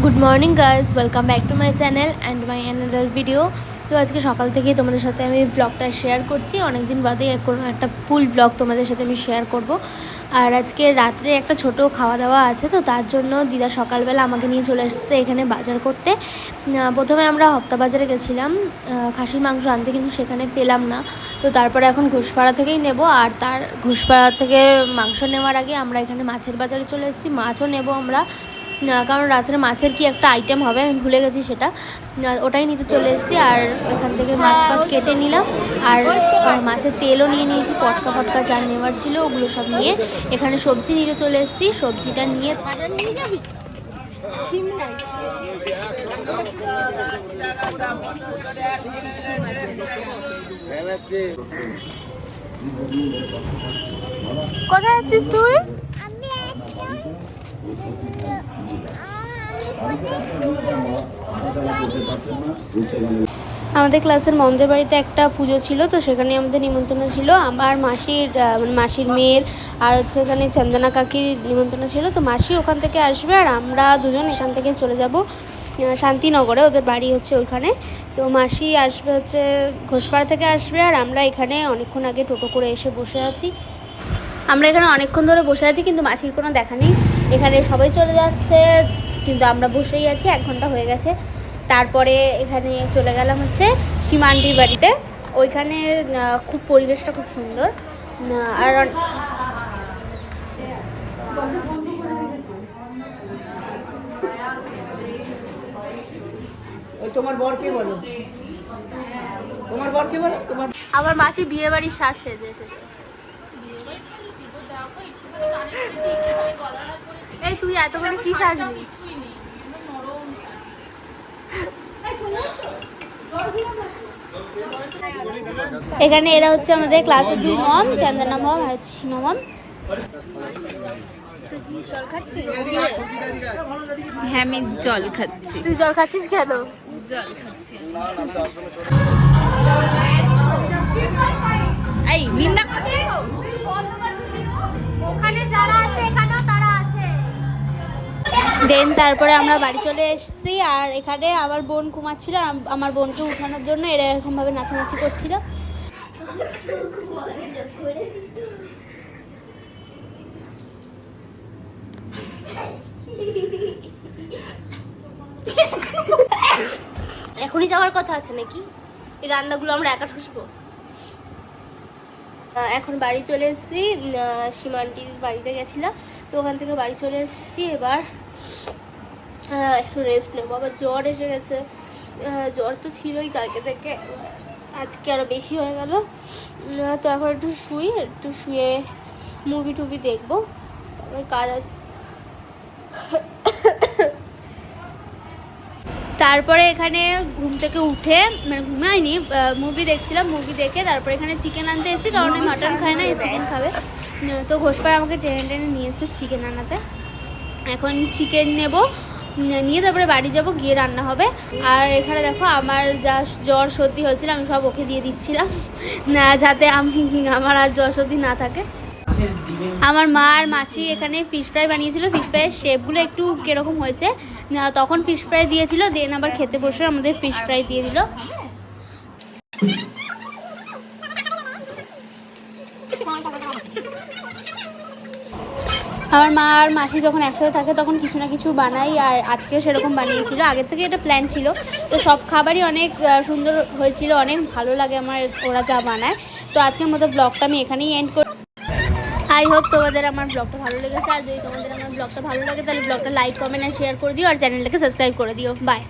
Good morning guys, welcome back to my channel and my another video. তো আজকে সকাল থেকেই তোমাদের সাথে আমি ব্লগটা শেয়ার করছি। অনেক দিন বাদে কোনো একটা ফুল ব্লগ তোমাদের সাথে আমি শেয়ার করব। আর আজকে রাত্রে একটা ছোট খাওয়া দাওয়া আছে, তো তার জন্য দিদা সকালবেলা আমাকে নিয়ে চলে এসেছে এখানে বাজার করতে। প্রথমে আমরা হপ্তা বাজারে গেছিলাম খাসির মাংস আনতে, কিন্তু সেখানে পেলাম না। তো তারপরে এখন ঘোষপাড়া থেকেই নেব। আর তার ঘোষপাড়া থেকে মাংস নেওয়ার আগে আমরা এখানে মাছের বাজারে চলে এসেছি, মাছও নেব আমরা। কারণ রাত্রে মাছের কি একটা আইটেম হবে, আমি ভুলে গেছি সেটা, ওটাই নিতে চলে এসেছি। আর এখান থেকে মাছ কেটে নিলাম, আর মাছের তেলও নিয়ে নিয়েছি, পটকা ফটকা যা নেওয়ার ছিল ওগুলো সব নিয়ে এখানে সবজি নিতে চলে এসেছি। সবজিটা নিয়ে কোথায় আছিস তুই? আমাদের ক্লাসের মন্দের বাড়িতে একটা পুজো ছিল, তো সেখানে আমাদের নিমন্ত্রণ ছিল। আমার মাসির মেয়ের আর হচ্ছে এখানে চন্দনা কাকির নিমন্ত্রণ ছিল। তো মাসি ওখান থেকে আসবে আর আমরা দুজন এখান থেকে চলে যাব শান্তিনগরে, ওদের বাড়ি হচ্ছে ওইখানে। তো মাসি আসবে হচ্ছে ঘোষপাড়া থেকে আসবে, আর আমরা এখানে অনেকক্ষণ আগে টোটো করে এসে বসে আছি। আমরা এখানে অনেকক্ষণ ধরে বসে আছি, কিন্তু মাসির কোনো দেখা নেই। এখানে সবাই চলে যাচ্ছে, কিন্তু আমরা বসেই আছি, 1 ঘন্টা হয়ে গেছে। তারপরে এখানে চলে গেলাম হচ্ছে সীমা আন্টির বাড়িতে। ওইখানে খুব পরিবেশটা খুব সুন্দর। আর তোমার বরকে বলো, তোমার বরকে বলো। আমার মাসি বিয়ে বাড়ির সাজ সেজে এসেছে। এই তুই এতক্ষণে কি সাজলি? এখানে এরা হচ্ছে আমাদের ক্লাসের 2 মম, চন্দনা মম আর সীমা মম। তুই জল খাচ্ছিস? হ্যাঁ, আমি জল খাচ্ছি। তুই জল খাচ্ছিস কেন? জল খাচ্ছি। এই নিন্দা করছিস? ওখানে যারা আছে এখানেও তারা আছে। দেন তারপরে আমরা বাড়ি চলে এসেছি, আর এখানে আমার বোন ঘুমাচ্ছিল, আমার বোনকে উঠানোর জন্য এরা এরকমভাবে নাচানাচি করছিল। এখনই যাওয়ার কথা আছে নাকি? এই রান্নাগুলো আমরা একা ঠুসবো। এখন বাড়ি চলে এসেছি, সীমা আন্টির বাড়িতে গেছিলাম, তো ওখান থেকে বাড়ি চলে এসেছি। এবার একটু রেস্ট নেবো। আবার জ্বর এসে গেছে, জ্বর তো ছিলই কালকে থেকে, আজকে আরও বেশি হয়ে গেল। তো এখন একটু শুয়ে মুভি টুভি দেখবো, কাজ আছে। তারপরে এখানে ঘুম থেকে উঠে, মানে ঘুমাইনি, মুভি দেখছিলাম। মুভি দেখে তারপরে এখানে চিকেন আনতে এসেছি, কারণ আমি মাটন খাই না, চিকেন খাবে। তো ঘোষপাড়া আমাকে টেনে টেনে নিয়ে এসেছে চিকেন আনাতে। এখন চিকেন নেব, নিয়ে তারপরে বাড়ি যাব, গিয়ে রান্না হবে। আর এখানে দেখো আমার যা জ্বর সর্দি হয়েছিল আমি সব ওকে দিয়ে দিচ্ছিলাম, না যাতে আমার আর জ্বর সর্দি না থাকে। আমার মা আর মাসি এখানে ফিশ ফ্রাই বানিয়েছিল। ফিশ ফ্রাইয়ের শেপগুলো একটু কীরকম হয়েছে, তখন ফিশ ফ্রাই দিয়েছিল, দেন আবার খেতে বসে আমাদের ফিশ ফ্রাই দিয়ে দিল। আমার মা আর মাসি যখন একসাথে থাকে তখন কিছু না কিছু বানাই, আর আজকে সেরকম বানিয়েছিল। আগের থেকে এটা প্ল্যান ছিল, তো সব খাবারই অনেক সুন্দর হয়েছিল, অনেক ভালো লাগে আমার ওরা যা বানায়। তো আজকের মতো ব্লগটা আমি এখানেই এন্ড করি। আই হোপ তোমাদের আমার ব্লগটা ভালো লেগেছে। আর যদি তোমাদের আমার ব্লগটা ভালো লাগে তাহলে ব্লগটা লাইক, কমেন্ট আর শেয়ার করে দিও, আর চ্যানেলটাকে সাবস্ক্রাইব করে দিও। বাই।